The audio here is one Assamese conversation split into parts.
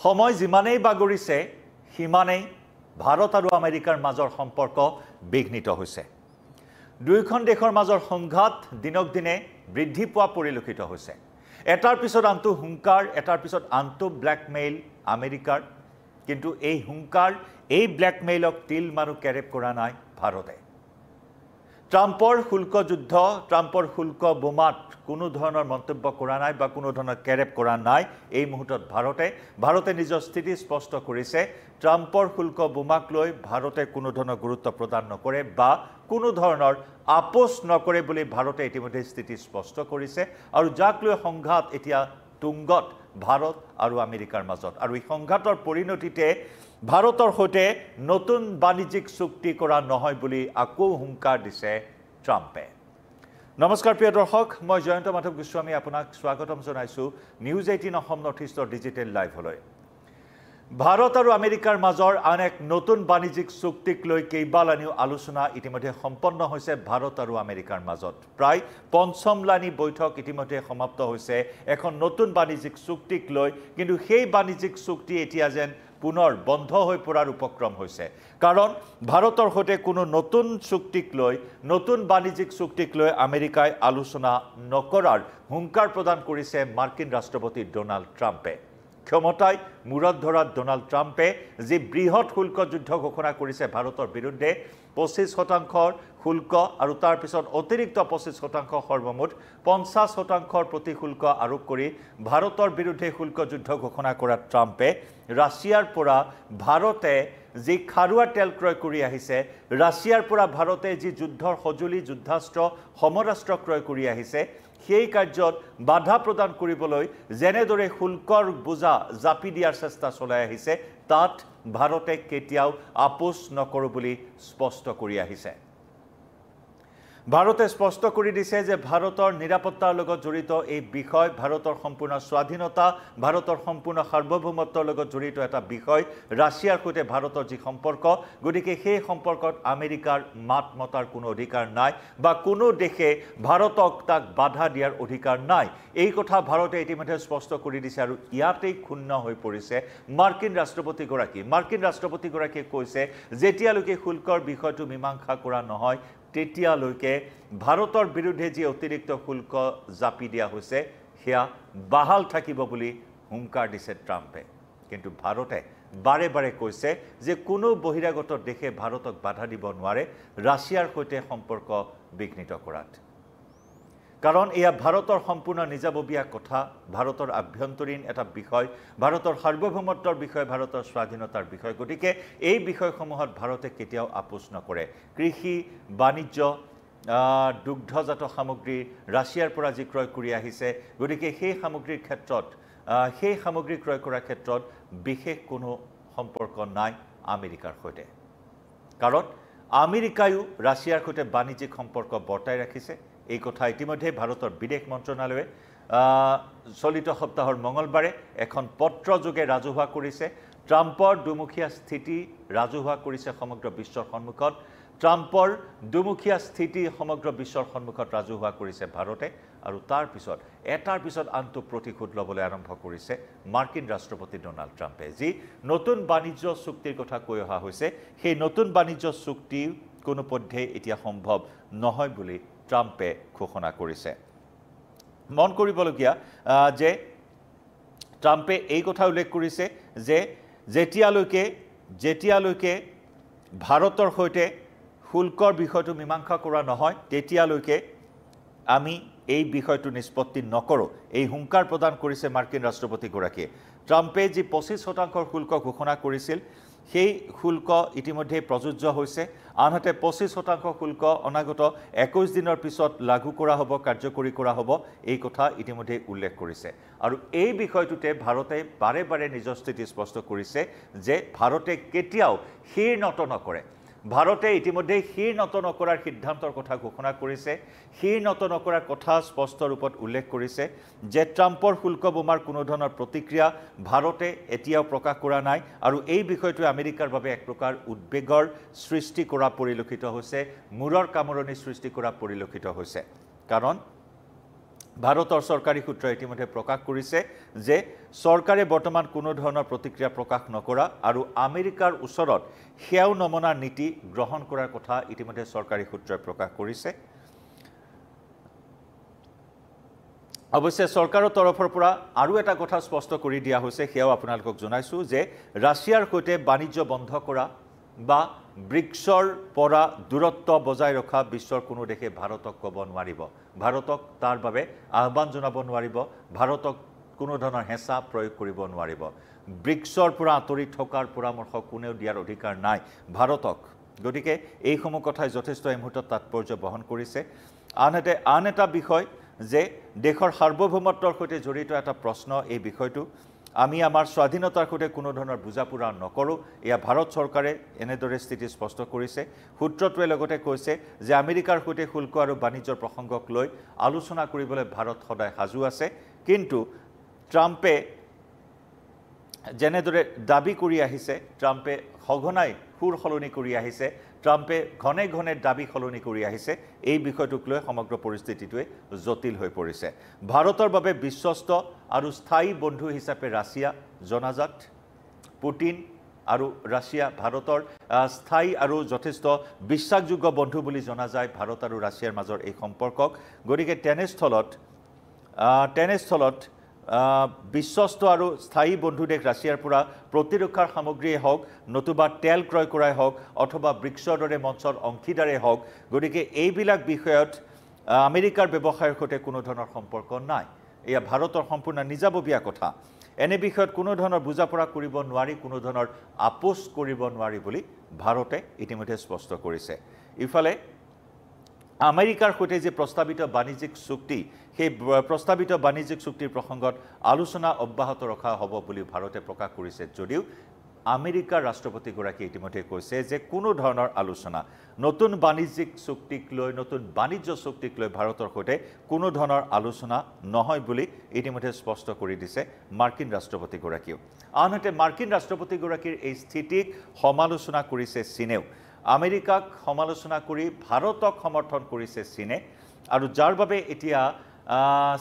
সময় যিমানেই বাগৰিছে সিমানেই ভাৰত আৰু আমেৰিকাৰ মাজৰ সম্পৰ্ক বিঘ্নিত হৈছে দুয়োখন দেশৰ মাজৰ সংঘাত দিনক দিনে বৃদ্ধি পোৱা পৰিলক্ষিত হৈছে এটাৰ পিছত আনটো হুংকাৰ এটাৰ পিছত আনটো ব্ল্যাকমেইল আমেৰিকাৰ কিন্তু এই হুংকাৰ এই ব্ল্যাকমেইলক তিল মানুহ কেৰেপ কৰা নাই ভাৰতে ট্ৰাম্পৰ শুল্ক যুদ্ধ ট্ৰাম্পৰ শুল্ক বোমাত কোনো ধৰণৰ মন্তব্য কৰা নাই বা কোনো ধৰণৰ কেৰেপ কৰা নাই এই মুহূৰ্তত ভাৰতে নিজৰ স্থিতি স্পষ্ট কৰিছে ট্ৰাম্পৰ শুল্ক বোমাক লৈ ভাৰতে কোনো ধৰণৰ গুৰুত্ব প্ৰদান নকৰে বা কোনো ধৰণৰ আপোচ নকৰে বুলি ভাৰতে ইতিমধ্যে স্থিতি স্পষ্ট কৰিছে আৰু যাক লৈ সংঘাত এতিয়া তুংগত ভাৰত আৰু আমেৰিকাৰ মাজত আৰু এই সংঘাতৰ পৰিণতিতে ভাৰতৰ সৈতে নতুন বাণিজ্যিক চুক্তি কৰা নহয় বুলি আকৌ হুংকাৰ দিছে ট্ৰাম্পে নমস্কাৰ প্ৰিয় দৰ্শক মই জয়ন্ত মাধৱ গোস্বামী আপোনাক স্বাগতম জনাইছো নিউজ 18 অসম নৰ্থ ইষ্টৰ ডিজিটেল লাইভলৈ ভাৰত আৰু আমেৰিকাৰ মাজৰ আন এক নতুন বাণিজ্যিক চুক্তিক লৈ কেইবালানিও আলোচনা ইতিমধ্যে সম্পন্ন হৈছে ভাৰত আৰু আমেৰিকাৰ মাজত প্ৰায় পঞ্চম লানি বৈঠক ইতিমধ্যে সমাপ্ত হৈছে এখন নতুন বাণিজ্যিক চুক্তিক লৈ কিন্তু সেই বাণিজ্যিক চুক্তি এতিয়া যেন পুনৰ বন্ধ হৈ পৰাৰ উপক্ৰম হৈছে কাৰণ ভাৰতৰ সৈতে কোনো নতুন চুক্তিক লৈ নতুন বাণিজ্যিক চুক্তিক লৈ আমেৰিকাই আলোচনা নকৰাৰ হুংকাৰ প্ৰদান কৰিছে মাৰ্কিন ৰাষ্ট্ৰপতি ডোনাল্ড ট্ৰাম্পে ক্ষমতায় মূৰত ধৰা ডোনাল্ড ট্ৰাম্পে যি বৃহৎ শুল্ক যুদ্ধ ঘোষণা কৰিছে ভাৰতৰ বিৰুদ্ধে 25% শুল্ক আৰু তাৰ পিছত অতিৰিক্ত 25% সৰ্বমুঠ 50% প্ৰতিশুল্ক আৰোপ কৰি ভাৰতৰ বিৰুদ্ধে শুল্ক যুদ্ধ ঘোষণা কৰা ট্ৰাম্পে ৰাছিয়াৰ পৰা ভাৰতে যি খাৰুৱা তেল ক্ৰয় কৰি আহিছে ৰাছিয়াৰ পৰা ভাৰতে যি যুদ্ধৰ সঁজুলি যুদ্ধাস্ত্ৰ সমৰাস্ত্ৰ ক্ৰয় কৰি আহিছে সেই কাৰ্যত বাধা প্ৰদান কৰিবলৈ যেনেদৰে শুল্কৰ বোজা জাপি দিয়াৰ চেষ্টা চলাই আহিছে তাত ভাৰতে কেতিয়াও আপোচ নকৰো বুলি স্পষ্ট কৰি আহিছে ভাৰতে স্পষ্ট কৰি দিছে যে ভাৰতৰ নিৰাপত্তাৰ লগত জড়িত এই বিষয় ভাৰতৰ সম্পূৰ্ণ স্বাধীনতা ভাৰতৰ সম্পূৰ্ণ সাৰ্বভৌমত্বৰ লগত জড়িত এটা বিষয় ৰাছিয়াৰ সৈতে ভাৰতৰ যি সম্পৰ্ক গতিকে সেই সম্পৰ্কত আমেৰিকাৰ মাত মতাৰ কোনো অধিকাৰ নাই বা কোনো দেশে ভাৰতক তাক বাধা দিয়াৰ অধিকাৰ নাই এই কথা ভাৰতে ইতিমধ্যে স্পষ্ট কৰি দিছে আৰু ইয়াতেই ক্ষুণ্ণ হৈ পৰিছে মাৰ্কিন ৰাষ্ট্ৰপতিগৰাকীয়ে কৈছে যেতিয়ালৈকে শুল্কৰ বিষয়টো মীমাংসা কৰা নহয় তেতিয়ালৈকে ভাৰতৰ বিৰুদ্ধে যি অতিৰিক্ত শুল্ক জাপি দিয়া হৈছে সেয়া বাহাল থাকিব বুলি হুংকাৰ দিছে ট্ৰাম্পে কিন্তু ভাৰতে বাৰে বাৰে কৈছে যে কোনো বহিৰাগত দেশে ভাৰতক বাধা দিব নোৱাৰে ৰাছিয়াৰ সৈতে সম্পৰ্ক বিঘ্নিত কৰাত কাৰণ এয়া ভাৰতৰ সম্পূৰ্ণ নিজাববীয়া কথা ভাৰতৰ আভ্যন্তৰীণ এটা বিষয় ভাৰতৰ সাৰ্বভৌমত্বৰ বিষয় ভাৰতৰ স্বাধীনতাৰ বিষয় গতিকে এই বিষয়সমূহত ভাৰতে কেতিয়াও আপোচ নকৰে কৃষি বাণিজ্য দুগ্ধজাত সামগ্ৰী ৰাছিয়াৰ পৰা যি ক্ৰয় কৰি আহিছে গতিকে সেই সামগ্ৰীৰ ক্ষেত্ৰত সেই সামগ্ৰী ক্ৰয় কৰাৰ ক্ষেত্ৰত বিশেষ কোনো সম্পৰ্ক নাই আমেৰিকাৰ সৈতে কাৰণ আমেৰিকায়ো ৰাছিয়াৰ সৈতে বাণিজ্যিক সম্পৰ্ক বৰ্তাই ৰাখিছে এই কথা ইতিমধ্যে ভাৰতৰ বিদেশ মন্ত্ৰণালয়ে চলিত সপ্তাহৰ মঙলবাৰে এখন পত্ৰযোগে ৰাজহুৱা কৰিছে ট্ৰাম্পৰ দুমুখীয়া স্থিতি ৰাজহুৱা কৰিছে সমগ্ৰ বিশ্বৰ সন্মুখত ট্ৰাম্পৰ দুমুখীয়া স্থিতি সমগ্ৰ বিশ্বৰ সন্মুখত ৰাজহুৱা কৰিছে ভাৰতে আৰু তাৰ পিছত এটাৰ পিছত আনটো প্ৰতিশোধ ল'বলৈ আৰম্ভ কৰিছে মাৰ্কিন ৰাষ্ট্ৰপতি ডোনাল্ড ট্ৰাম্পে যি নতুন বাণিজ্য চুক্তিৰ কথা কৈ অহা হৈছে সেই নতুন বাণিজ্য চুক্তি কোনোপধ্যেই এতিয়া সম্ভৱ নহয় বুলি ট্ৰাম্পে ঘোষণা কৰিছে মন কৰিবলগীয়া যে ট্ৰাম্পে এই কথা উল্লেখ কৰিছে যে যেতিয়ালৈকে ভাৰতৰ সৈতে শুল্কৰ বিষয়টো মীমাংসা কৰা নহয় তেতিয়ালৈকে আমি এই বিষয়টো নিষ্পত্তি নকৰো এই হুংকাৰ প্ৰদান কৰিছে মাৰ্কিন ৰাষ্ট্ৰপতিগৰাকীয়ে ট্ৰাম্পে যি 25% শুল্ক ঘোষণা কৰিছিল সেই শুল্ক ইতিমধ্যে প্ৰযোজ্য হৈছে আনহাতে 25% শুল্ক অনাগত 21 দিনৰ পিছত লাগু কৰা হ'ব কাৰ্যকৰী কৰা হ'ব এই কথা ইতিমধ্যে উল্লেখ কৰিছে আৰু এই বিষয়টোতে ভাৰতে বাৰে বাৰে নিজৰ স্থিতি স্পষ্ট কৰিছে যে ভাৰতে কেতিয়াও শিৰ নত নকৰে ভাৰতে ইতিমধ্যে শিৰ নত নকৰাৰ সিদ্ধান্তৰ কথা ঘোষণা কৰিছে শিৰ নত নকৰাৰ কথা স্পষ্ট ৰূপত উল্লেখ কৰিছে যে ট্ৰাম্পৰ শুল্ক বোমাৰ কোনো ধৰণৰ প্ৰতিক্ৰিয়া ভাৰতে এতিয়াও প্ৰকাশ কৰা নাই আৰু এই বিষয়টো আমেৰিকাৰ বাবে এক প্ৰকাৰ উদ্বেগৰ সৃষ্টি কৰা পৰিলক্ষিত হৈছে মূৰৰ কামৰণি সৃষ্টি কৰা পৰিলক্ষিত হৈছে কাৰণ ভাৰতৰ চৰকাৰী সূত্ৰই ইতিমধ্যে প্ৰকাশ কৰিছে যে চৰকাৰে বৰ্তমান কোনো ধৰণৰ প্ৰতিক্ৰিয়া প্ৰকাশ নকৰা আৰু আমেৰিকাৰ ওচৰত সেয়াও নমনাৰ নীতি গ্ৰহণ কৰাৰ কথা ইতিমধ্যে চৰকাৰী সূত্ৰই প্ৰকাশ কৰিছে অৱশ্যে চৰকাৰৰ তৰফৰ পৰা আৰু এটা কথা স্পষ্ট কৰি দিয়া হৈছে সেয়াও আপোনালোকক জনাইছো যে ৰাছিয়াৰ সৈতে বাণিজ্য বন্ধ কৰা বা ব্ৰিক্সৰ পৰা দূৰত্ব বজাই ৰখা বিশ্বৰ কোনো দেশে ভাৰতক ক'ব নোৱাৰিব ভাৰতক তাৰ বাবে আহ্বান জনাব নোৱাৰিব ভাৰতক কোনো ধৰণৰ হেঁচা প্ৰয়োগ কৰিব নোৱাৰিব ব্ৰিক্সৰ পৰা আঁতৰি থকাৰ পৰামৰ্শ কোনেও দিয়াৰ অধিকাৰ নাই ভাৰতক গতিকে এইসমূহ কথাই যথেষ্ট এই মুহূৰ্তত তাৎপৰ্য বহন কৰিছে আন এটা বিষয় যে দেশৰ সাৰ্বভৌমত্বৰ সৈতে জড়িত এটা প্ৰশ্ন এই বিষয়টো আমি আমাৰ স্বাধীনতাৰ সৈতে কোনো ধৰণৰ বুজাপুৰা নকৰো এয়া ভাৰত চৰকাৰে এনেদৰে স্থিতি স্পষ্ট কৰিছে সূত্ৰটোৱে লগতে কৈছে যে আমেৰিকাৰ সৈতে শুল্ক আৰু বাণিজ্যৰ প্ৰসংগক লৈ আলোচনা কৰিবলৈ ভাৰত সদায় সাজু আছে কিন্তু ট্ৰাম্পে যেনেদৰে দাবী কৰি আহিছে ট্ৰাম্পে সঘনাই সুৰ সলনি কৰি আহিছে ট্ৰাম্পে ঘনে ঘনে দাবী সলনি কৰি আহিছে এই বিষয়টোক লৈ সমগ্ৰ পৰিস্থিতিটোৱে জটিল হৈ পৰিছে ভাৰতৰ বাবে বিশ্বস্ত আৰু স্থায়ী বন্ধু হিচাপে ৰাছিয়া জনাজাত পুটিন আৰু ৰাছিয়া ভাৰতৰ স্থায়ী আৰু যথেষ্ট বিশ্বাসযোগ্য বন্ধু বুলি জনা যায় ভাৰত আৰু ৰাছিয়াৰ মাজৰ এই সম্পৰ্কক গতিকে তেনেস্থলত বিশ্বস্ত আৰু স্থায়ী বন্ধু দেশ ৰাছিয়াৰ পৰা প্ৰতিৰক্ষাৰ সামগ্ৰীয়ে হওক নতুবা তেল ক্ৰয় কৰাই হওক অথবা ব্ৰিক্সৰ দৰে মঞ্চৰ অংশীদাৰে হওক গতিকে এইবিলাক বিষয়ত আমেৰিকাৰ ব্যৱসায়ৰ সৈতে কোনো ধৰণৰ সম্পৰ্ক নাই এয়া ভাৰতৰ সম্পূৰ্ণ নিজাববীয়া কথা এনে বিষয়ত কোনো ধৰণৰ বুজাপৰা কৰিব নোৱাৰি কোনো ধৰণৰ আপোচ কৰিব নোৱাৰি বুলি ভাৰতে ইতিমধ্যে স্পষ্ট কৰিছে ইফালে আমেৰিকাৰ সৈতে যে প্ৰস্তাৱিত বাণিজ্যিক চুক্তি সেই প্ৰস্তাৱিত বাণিজ্যিক চুক্তিৰ প্ৰসংগত আলোচনা অব্যাহত ৰখা হ'ব বুলি ভাৰতে প্ৰকাশ কৰিছে যদিও আমেৰিকাৰ ৰাষ্ট্ৰপতিগৰাকী ইতিমধ্যে কৈছে যে কোনো ধৰণৰ আলোচনা নতুন বাণিজ্যিক চুক্তিক লৈ নতুন বাণিজ্য চুক্তিক লৈ ভাৰতৰ সৈতে কোনো ধৰণৰ আলোচনা নহয় বুলি ইতিমধ্যে স্পষ্ট কৰি দিছে মাৰ্কিন ৰাষ্ট্ৰপতিগৰাকীও আনহাতে মাৰ্কিন ৰাষ্ট্ৰপতিগৰাকীৰ এই স্থিতিক সমালোচনা কৰিছে চীনেও আমেৰিকাক সমালোচনা কৰি ভাৰতক সমৰ্থন কৰিছে চীনে আৰু যাৰ বাবে এতিয়া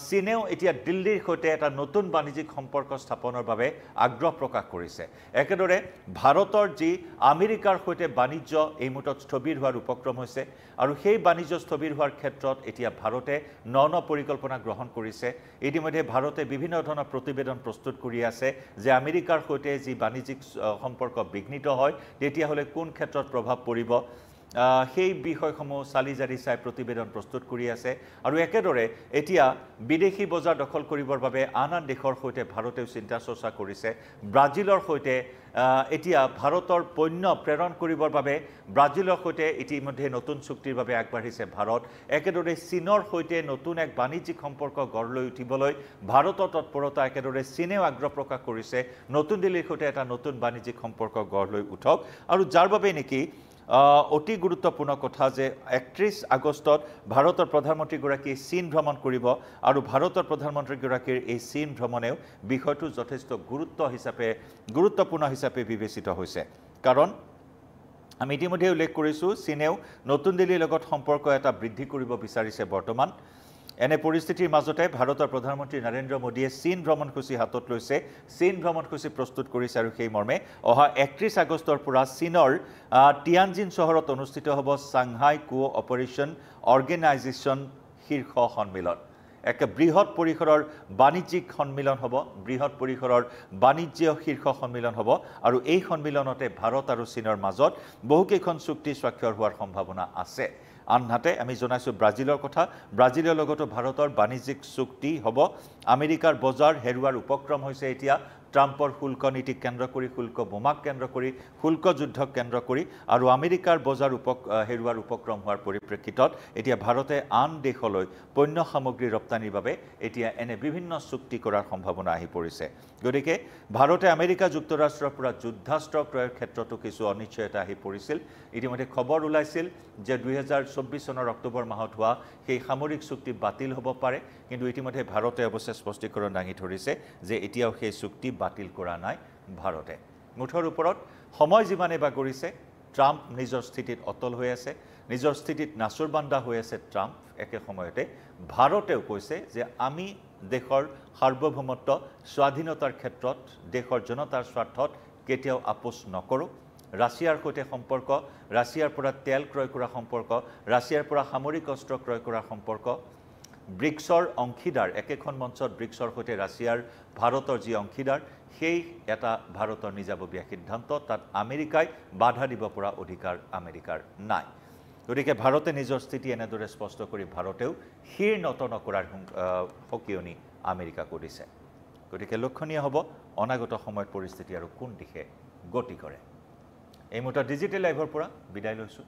চীনেও এতিয়া দিল্লীৰ সৈতে এটা নতুন বাণিজ্যিক সম্পৰ্ক স্থাপনৰ বাবে আগ্ৰহ প্ৰকাশ কৰিছে একেদৰে ভাৰতৰ যি আমেৰিকাৰ সৈতে বাণিজ্য এই মুহূৰ্তত স্থবিৰ হোৱাৰ উপক্ৰম হৈছে আৰু সেই বাণিজ্য স্থবিৰ হোৱাৰ ক্ষেত্ৰত এতিয়া ভাৰতে ন পৰিকল্পনা গ্ৰহণ কৰিছে ইতিমধ্যে ভাৰতে বিভিন্ন ধৰণৰ প্ৰতিবেদন প্ৰস্তুত কৰি আছে যে আমেৰিকাৰ সৈতে যি বাণিজ্যিক সম্পৰ্ক বিঘ্নিত হয় তেতিয়াহ'লে কোন ক্ষেত্ৰত প্ৰভাৱ পৰিব সেই বিষয়সমূহ চালি জাৰি চাই প্ৰতিবেদন প্ৰস্তুত কৰি আছে আৰু একেদৰে এতিয়া বিদেশী বজাৰ দখল কৰিবৰ বাবে আন দেশৰ সৈতে ভাৰতেও চিন্তা চৰ্চা কৰিছে ব্ৰাজিলৰ সৈতে এতিয়া ভাৰতৰ পণ্য প্ৰেৰণ কৰিবৰ বাবে ব্ৰাজিলৰ সৈতে ইতিমধ্যে নতুন চুক্তিৰ বাবে আগবাঢ়িছে ভাৰত একেদৰে চীনৰ সৈতে নতুন এক বাণিজ্যিক সম্পৰ্ক গঢ় লৈ উঠিবলৈ ভাৰতৰ তৎপৰতা একেদৰে চীনেও আগ্ৰহ প্ৰকাশ কৰিছে নতুন দিল্লীৰ সৈতে এটা নতুন বাণিজ্যিক সম্পৰ্ক গঢ় লৈ উঠক আৰু যাৰ বাবে নেকি অতি গুৰুত্বপূৰ্ণ কথা যে ৩১ আগষ্টত ভাৰতৰ প্ৰধানমন্ত্ৰীগৰাকীয়ে চীন ভ্ৰমণ কৰিব আৰু ভাৰতৰ প্ৰধানমন্ত্ৰীগৰাকীৰ এই চীন ভ্ৰমণেও বিষয়টো যথেষ্ট গুৰুত্বপূৰ্ণ হিচাপে বিবেচিত হৈছে কাৰণ আমি ইতিমধ্যে উল্লেখ কৰিছোঁ চীনেও নতুন দিল্লীৰ লগত সম্পৰ্ক এটা বৃদ্ধি কৰিব বিচাৰিছে বৰ্তমান এনে পৰিস্থিতিৰ মাজতে ভাৰতৰ প্ৰধানমন্ত্ৰী নৰেন্দ্ৰ মোদীয়ে চীন ভ্ৰমণসূচী হাতত লৈছে চীন ভ্ৰমণসূচী প্ৰস্তুত কৰিছে আৰু সেই মৰ্মে অহা ৩১ আগষ্টৰ পৰা চীনৰ টিয়ানজিন চহৰত অনুষ্ঠিত হ'ব চাংহাই কোঅপাৰেশ্যন অৰ্গেনাইজেশ্যন শীৰ্ষ সন্মিলন এক বৃহৎ পৰিসৰৰ বাণিজ্যিক সন্মিলন হ'ব বৃহৎ পৰিসৰৰ বাণিজ্য শীৰ্ষ সন্মিলন হ'ব আৰু এই সন্মিলনতে ভাৰত আৰু চীনৰ মাজত বহুকেইখন চুক্তি স্বাক্ষৰ হোৱাৰ সম্ভাৱনা আছে আনহাতে আমি জনাইছোঁ ব্ৰাজিলৰ কথা ব্ৰাজিলৰ লগতো ভাৰতৰ বাণিজ্যিক চুক্তি হ'ব আমেৰিকাৰ বজাৰ হেৰুৱাৰ উপক্ৰম হৈছে এতিয়া ট্ৰাম্পৰ শুল্ক নীতিক কেন্দ্ৰ কৰি শুল্ক বোমাক কেন্দ্ৰ কৰি শুল্ক যুদ্ধক কেন্দ্ৰ কৰি আৰু আমেৰিকাৰ বজাৰ হেৰুৱাৰ উপক্ৰম হোৱাৰ পৰিপ্ৰেক্ষিতত এতিয়া ভাৰতে আন দেশলৈ পণ্য সামগ্ৰী ৰপ্তানিৰ বাবে এতিয়া এনে বিভিন্ন চুক্তি কৰাৰ সম্ভাৱনা আহি পৰিছে গতিকে ভাৰতে আমেৰিকা যুক্তৰাষ্ট্ৰৰ পৰা যুদ্ধাস্ত্ৰ ক্ৰয়ৰ ক্ষেত্ৰতো কিছু অনিশ্চয়তা আহি পৰিছিল ইতিমধ্যে খবৰ ওলাইছিল যে ২০২৪ চনৰ অক্টোবৰ মাহত হোৱা সেই সামৰিক চুক্তি বাতিল হ'ব পাৰে কিন্তু ইতিমধ্যে ভাৰতে অৱশ্যে স্পষ্টীকৰণ দাঙি ধৰিছে যে এতিয়াও সেই চুক্তি বাতিল কৰা নাই ভাৰতে মুঠৰ ওপৰত সময় যিমানে বাগৰিছে ট্ৰাম্প নিজৰ স্থিতিত অটল হৈ আছে, নিজৰ স্থিতিত নাচুৰবান্দা হৈ আছে ট্ৰাম্প। একে সময়তে ভাৰতেও কৈছে যে আমি দেশৰ সাৰ্বভৌমত্ব স্বাধীনতাৰ ক্ষেত্ৰত দেশৰ জনতাৰ স্বাৰ্থত কেতিয়াও আপোচ নকৰোঁ। ৰাছিয়াৰ সৈতে সম্পৰ্ক, ৰাছিয়াৰ পৰা তেল ক্ৰয় কৰা সম্পৰ্ক, ৰাছিয়াৰ পৰা সামৰিক অস্ত্ৰ ক্ৰয় কৰাৰ সম্পৰ্ক, ব্ৰিক্সৰ অংশীদাৰ, একেখন মঞ্চত ব্ৰিক্সৰ সৈতে ৰাছিয়াৰ ভাৰতৰ যি অংশীদাৰ, সেই এটা ভাৰতৰ নিজাববীয়া সিদ্ধান্ত। তাত আমেৰিকাই বাধা দিব পৰা অধিকাৰ আমেৰিকাৰ নাই। গতিকে ভাৰতে নিজৰ স্থিতি এনেদৰে স্পষ্ট কৰি ভাৰতেও শিৰ নত নকৰাৰ সকিয়নি আমেৰিকাকো দিছে। গতিকে লক্ষণীয় হ'ব অনাগত সময়ত পৰিস্থিতি আৰু কোন দিশে গতি কৰে। এই মুহূৰ্তত ডিজিটেল লাইভৰ পৰা বিদায় লৈছোঁ।